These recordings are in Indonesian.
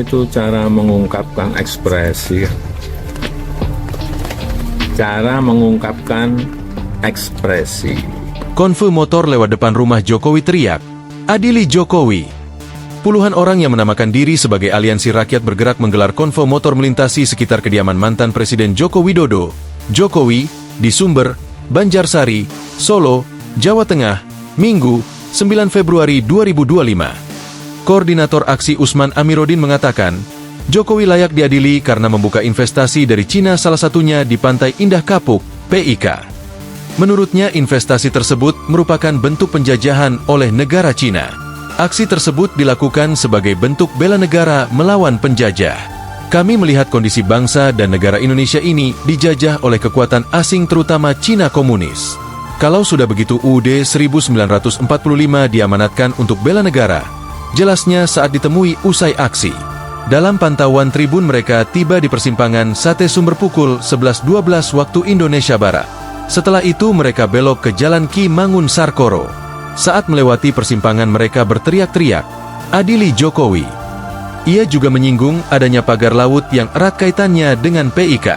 itu cara mengungkapkan ekspresi. Cara mengungkapkan ekspresi. Konvoy motor lewat depan rumah Jokowi teriak, "Adili Jokowi!" Puluhan orang yang menamakan diri sebagai Aliansi Rakyat Bergerak menggelar konvoy motor melintasi sekitar kediaman mantan Presiden Joko Widodo, Jokowi, di Sumber, Banjarsari, Solo, Jawa Tengah, Minggu, 9 Februari 2025. Koordinator aksi Usman Amiruddin mengatakan, Jokowi layak diadili karena membuka investasi dari Cina, salah satunya di Pantai Indah Kapuk, PIK. Menurutnya investasi tersebut merupakan bentuk penjajahan oleh negara Cina. Aksi tersebut dilakukan sebagai bentuk bela negara melawan penjajah. Kami melihat kondisi bangsa dan negara Indonesia ini dijajah oleh kekuatan asing terutama Cina komunis. Kalau sudah begitu UUD 1945 diamanatkan untuk bela negara, jelasnya saat ditemui usai aksi. Dalam pantauan tribun mereka tiba di persimpangan Sate Sumber pukul 11.12 waktu Indonesia Barat. Setelah itu mereka belok ke Jalan Ki Mangun Sarkoro. Saat melewati persimpangan mereka berteriak-teriak, "Adili Jokowi!" Ia juga menyinggung adanya pagar laut yang erat kaitannya dengan PIK.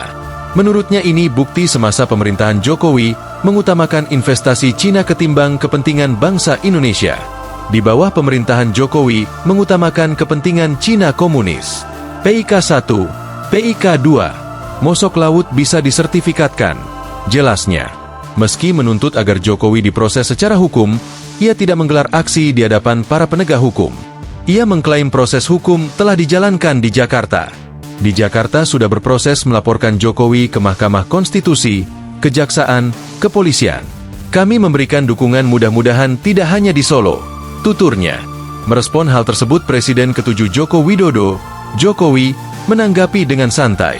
Menurutnya ini bukti semasa pemerintahan Jokowi mengutamakan investasi Cina ketimbang kepentingan bangsa Indonesia. Di bawah pemerintahan Jokowi mengutamakan kepentingan Cina komunis. PIK 1, PIK 2, mosok laut bisa disertifikatkan. Jelasnya, meski menuntut agar Jokowi diproses secara hukum, ia tidak menggelar aksi di hadapan para penegak hukum. Ia mengklaim proses hukum telah dijalankan di Jakarta. Di Jakarta sudah berproses melaporkan Jokowi ke Mahkamah Konstitusi, Kejaksaan, Kepolisian. Kami memberikan dukungan mudah-mudahan tidak hanya di Solo, tuturnya. Merespon hal tersebut Presiden ke-7 Joko Widodo, Jokowi, menanggapi dengan santai,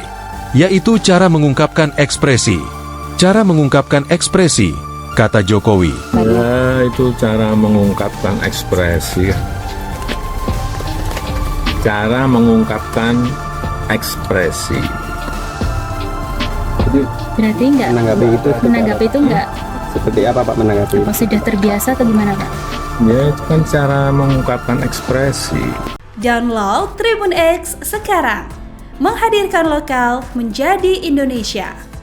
yaitu cara mengungkapkan ekspresi. Cara mengungkapkan ekspresi, kata Jokowi. Ya, itu cara mengungkapkan ekspresi. Cara mengungkapkan ekspresi. Berarti enggak menanggapi itu enggak? Seperti apa Pak menanggapi? Apa sudah terbiasa atau gimana Pak? Ya, itu kan cara mengungkapkan ekspresi. Download Tribun X sekarang. Menghadirkan lokal menjadi Indonesia.